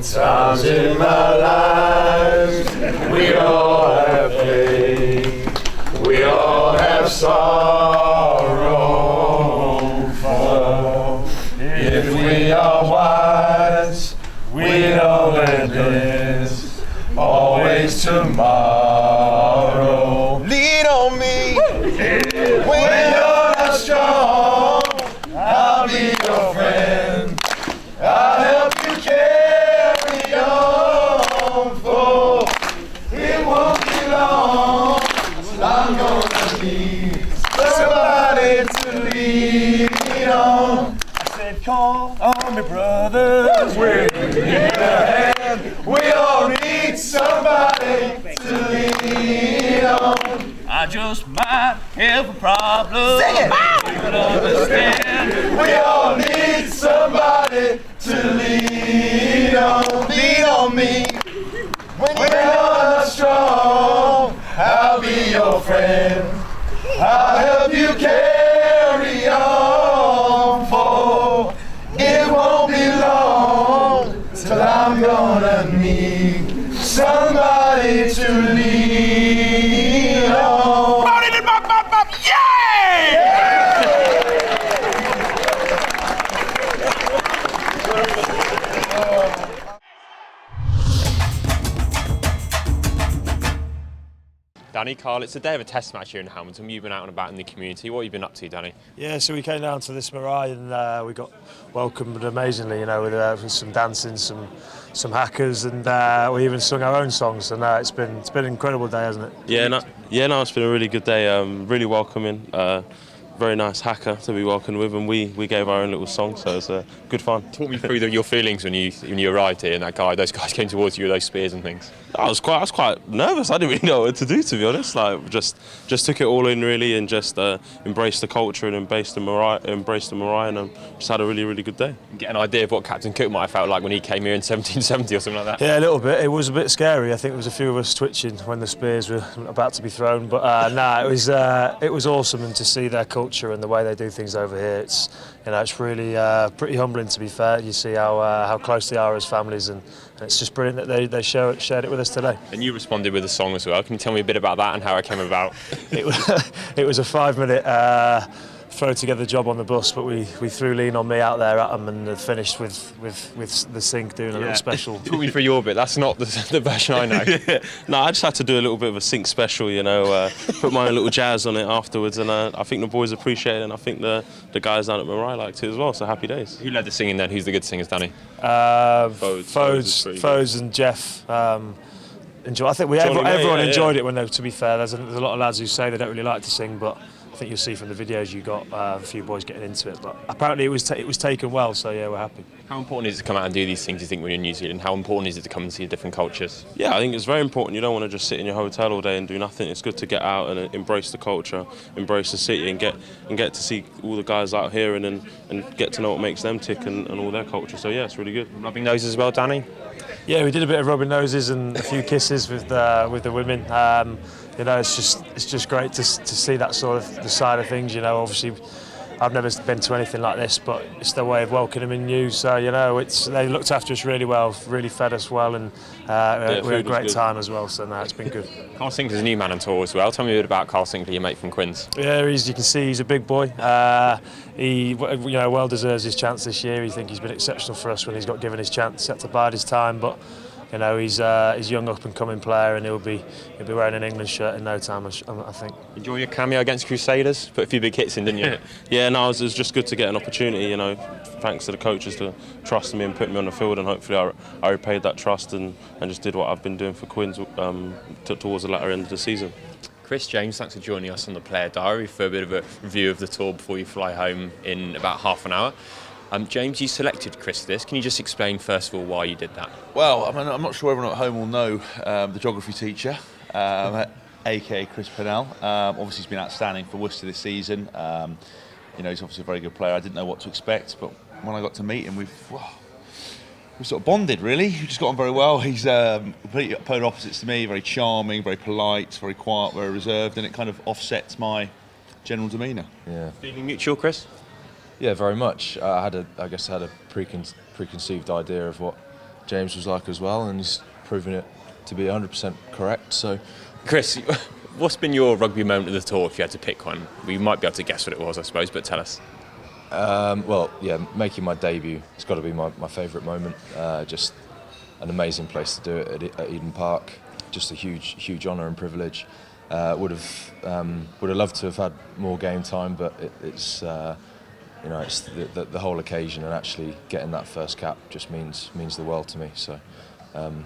Times in our lives, we all have pain, we all have sorrow. For if we are wise, we know that there's always tomorrow. Lean on me when you're not strong. I'll be your friend. I'll help you carry on, for it won't be long till I'm gonna need somebody to lean on. I said, call on me, brothers. We're in a hand. We all need somebody to lean on. I just might have a problem. Sing it! You can understand. We all need somebody to lean on. Lean on me. When you're not strong, I'll be your friend. I'll help you carry on, for it won't be long till I'm gonna need somebody to lean on. Danny, Carl, it's a day of a test match here in Hamilton. You've been out and about in the community. What have you been up to, Danny? Yeah, so we came down to this marae and we got welcomed amazingly, you know, with some dancing, some hackers, and we even sung our own songs. And it's been an incredible day, hasn't it? Yeah, it's been a really good day. Really welcoming. Very nice hacker to be welcomed with, and we gave our own little song, so it's good fun. Talk me through your feelings when you arrived here and those guys came towards you with those spears and things. I was quite nervous. I didn't really know what to do, to be honest. Like just took it all in really, and just embraced the culture and embraced the marae, and just had a really, really good day. Get an idea of what Captain Cook might have felt like when he came here in 1770 or something like that. Yeah, a little bit. It was a bit scary. I think there was a few of us twitching when the spears were about to be thrown, but it was awesome, and to see their culture and the way they do things over here, it's really pretty humbling, to be fair. You see how close they are as families, and it's just brilliant that they shared it with us today. And you responded with a song as well. Can you tell me a bit about that and how it came about? It was a 5-minute throw together job on the bus, but we threw Lean on Me out there at them and finished with the Sync doing a little special. Talk me through your bit. That's not the version I know. Yeah. No, I just had to do a little bit of a Sync special, put my own little jazz on it afterwards, and I think the boys appreciate it, and I think the guys down at Marae liked it as well, so happy days. Who led the singing then? Who's the good singers, Danny? Fodes and Jeff. I think everyone enjoyed it. To be fair, there's a lot of lads who say they don't really like to sing, but I think you'll see from the videos you got a few boys getting into it. But apparently it was taken well, so yeah, we're happy. How important is it to come out and do these things, you think, when you're in New Zealand? How important is it to come and see different cultures? Yeah, I think it's very important. You don't want to just sit in your hotel all day and do nothing. It's good to get out and embrace the culture, embrace the city, and get to see all the guys out here and get to know what makes them tick and all their culture. So yeah, it's really good. Rubbing noses as well, Danny? Yeah, we did a bit of rubbing noses and a few kisses with the women. It's just great to see that sort of the side of things. Obviously, I've never been to anything like this, but it's their way of welcoming you. So they looked after us really well, really fed us well, and we had a great time as well. So it's been good. Carl Sinckler's a new man on tour as well. Tell me a bit about Carl Sinckler, your mate from Quins. Yeah, you can see he's a big boy. He well deserves his chance this year. I think he's been exceptional for us when he's got given his chance. Had to bide his time, but he's a young up and coming player, and he'll be wearing an England shirt in no time, I think. Enjoy your cameo against Crusaders. Put a few big hits in, didn't you? Yeah, no, it was just good to get an opportunity. Thanks to the coaches to trust me and put me on the field, and hopefully I repaid that trust and just did what I've been doing for Quins towards the latter end of the season. Chris, James, thanks for joining us on the Player Diary for a bit of a review of the tour before you fly home in about half an hour. James, you selected Chris for this. Can you just explain, first of all, why you did that? Well, I'm not sure everyone at home will know the geography teacher, aka Chris Pennell. Obviously, he's been outstanding for Worcester this season. He's obviously a very good player. I didn't know what to expect, but when I got to meet him, we sort of bonded, really. We just got on very well. He's completely polar opposites to me, very charming, very polite, very quiet, very reserved, and it kind of offsets my general demeanour. Yeah. Feeling mutual, Chris? Yeah, very much. I had a preconceived idea of what James was like as well, and he's proven it to be 100% correct. So, Chris, what's been your rugby moment of the tour if you had to pick one? We might be able to guess what it was, I suppose, but tell us. well, yeah, making my debut, it's got to be my favourite moment. Just an amazing place to do it at Eden Park. Just a huge honour and privilege. Would have loved to have had more game time, but it's it's the whole occasion, and actually getting that first cap just means the world to me. So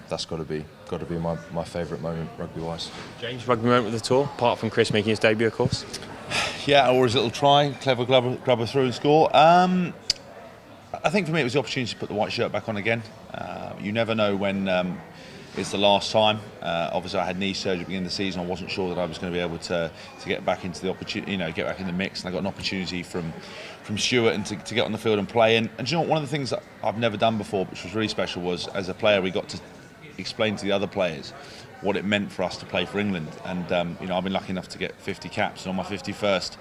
that's got to be my favourite moment rugby wise. James, rugby moment of the tour, apart from Chris making his debut, of course. Yeah, or his little try, clever grabber through and score. I think for me it was the opportunity to put the white shirt back on again. You never know when it's the last time. Obviously I had knee surgery at the beginning of the season. I wasn't sure that I was going to be able to get back into the opportunity, get back in the mix, and I got an opportunity from Stuart and to get on the field and play. And do you know what, one of the things that I've never done before, which was really special, was as a player we got to explain to the other players what it meant for us to play for England. And I've been lucky enough to get 50 caps, and on my 51st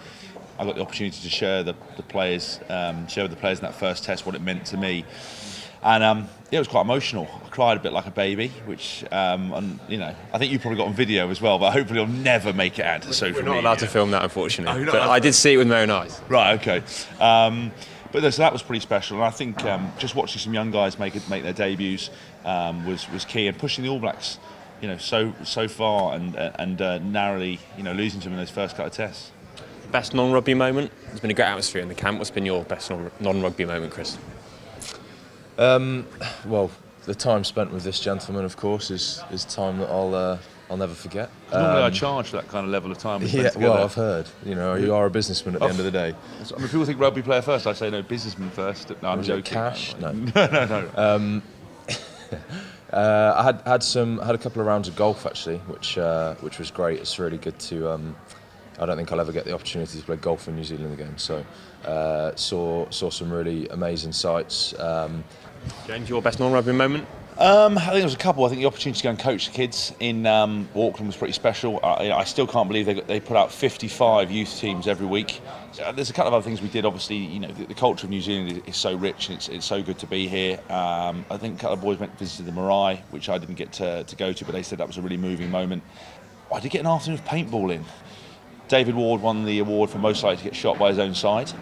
I got the opportunity to share with the players in that first test what it meant to me. And it was quite emotional. I cried a bit like a baby, which I think you probably got on video as well, but hopefully I'll never make it out to social media. We're not allowed to film that, unfortunately, but I did see it with my own eyes. Right, okay. So that was pretty special, and I think just watching some young guys make their debuts was key, and pushing the All Blacks, so far and narrowly, losing to them in those first couple of tests. Best non-rugby moment? There's been a great atmosphere in the camp. What's been your best non-rugby moment, Chris? Well, the time spent with this gentleman, of course, is time that I'll never forget. Normally I charge for that kind of level of time. Yeah, well, I've heard. You are a businessman at the end of the day. I mean, people think rugby player first. I say no, businessman first. No, I'm joking. Cash? No. No. I had a couple of rounds of golf actually, which was great. It's really good to. I don't think I'll ever get the opportunity to play golf in New Zealand again. So saw some really amazing sights. James, your best non-rugby moment? I think there was a couple. I think the opportunity to go and coach the kids in Auckland was pretty special. I still can't believe they put out 55 youth teams every week. There's a couple of other things we did. Obviously, the culture of New Zealand is so rich, and it's so good to be here. I think a couple of boys went and visited the marae, which I didn't get to go to, but they said that was a really moving moment. I did get an afternoon of paintballing. David Ward won the award for most likely to get shot by his own side.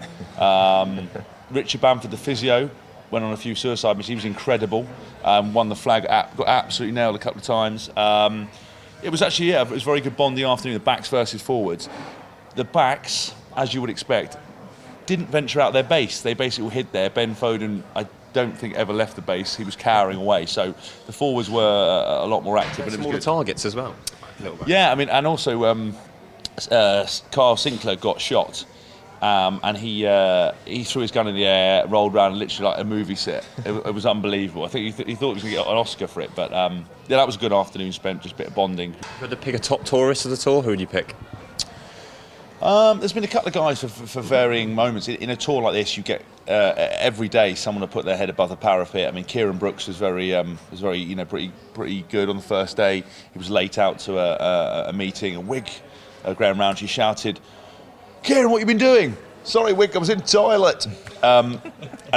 Richard Bamford, the physio, went on a few suicide missions. He was incredible. Won the flag, got absolutely nailed a couple of times. It was actually, it was a very good bonding afternoon, the backs versus forwards. The backs, as you would expect, didn't venture out their base. They basically hid there. Ben Foden, I don't think ever left the base. He was cowering away. So the forwards were a lot more active. But it was good. Targets as well. Yeah, I mean, and also Carl Sinckler got shot. And he threw his gun in the air, rolled around literally like a movie set. It was unbelievable. I think he thought he was going to get an Oscar for it. But that was a good afternoon spent, just a bit of bonding. If you had to pick a top tourist of the tour, who would you pick? There's been a couple of guys for varying moments. In a tour like this, you get every day someone to put their head above the parapet. I mean, Kieran Brooks was very pretty good on the first day. He was late out to a meeting, Graham Roundtree shouted, "Kieran, what have you been doing?" "Sorry, Wick, I was in the toilet." And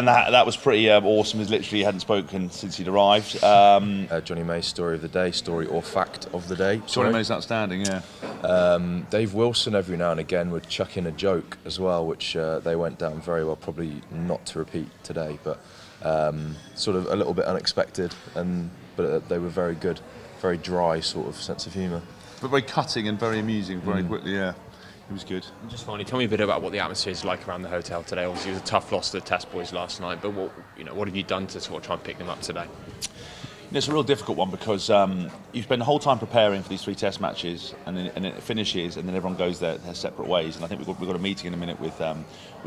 that was pretty awesome. He literally hadn't spoken since he'd arrived. Johnny May's story of the day, story or fact of the day. Johnny May's outstanding, yeah. Dave Wilson every now and again would chuck in a joke as well, which they went down very well. Probably not to repeat today, but sort of a little bit unexpected. But they were very good, very dry sort of sense of humour. But very cutting and very amusing, very quickly, yeah. It was good. And just finally, tell me a bit about what the atmosphere is like around the hotel today. Obviously, it was a tough loss to the Test boys last night, but what have you done to sort of try and pick them up today? It's a real difficult one because you spend the whole time preparing for these 3 Test matches, and then it finishes, and then everyone goes their separate ways. And I think we've got a meeting in a minute with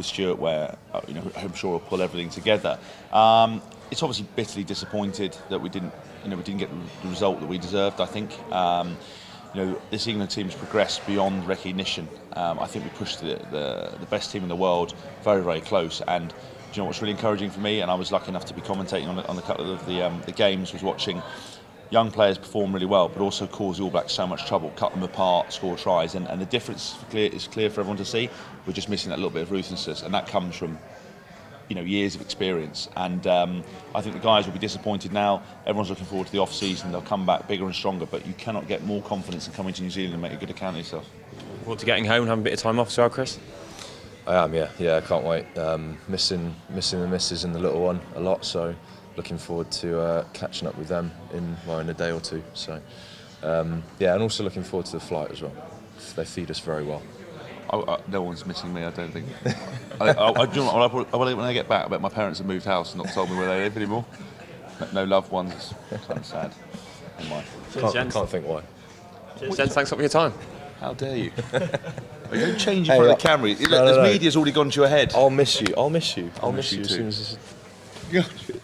Stuart where I'm sure we'll pull everything together. It's obviously bitterly disappointed that we didn't get the result that we deserved. I think. This England team has progressed beyond recognition. I think we pushed the best team in the world very, very close. And do you know what's really encouraging for me? And I was lucky enough to be commentating on a couple of the games. Was watching young players perform really well, but also cause the All Blacks so much trouble, cut them apart, score tries, and the difference is clear for everyone to see. We're just missing that little bit of ruthlessness, and that comes from years of experience, and I think the guys will be disappointed now. Everyone's looking forward to the off season. They'll come back bigger and stronger, but you cannot get more confidence in coming to New Zealand and make a good account of yourself. What to getting home and having a bit of time off as well, Chris? I am, yeah, I can't wait. Missing the missus and the little one a lot, so looking forward to catching up with them in a day or two. So and also looking forward to the flight as well. They feed us very well. No one's missing me, I don't think. When I get back, I bet my parents have moved house and not told me where they live anymore. No loved ones. It's kind of sad. Can't think why. Cheers, gents. Thanks a lot for your time. How dare you? You don't change in front of the camera. The media's already gone to your head. I'll miss you. I'll miss you as too. soon as this is...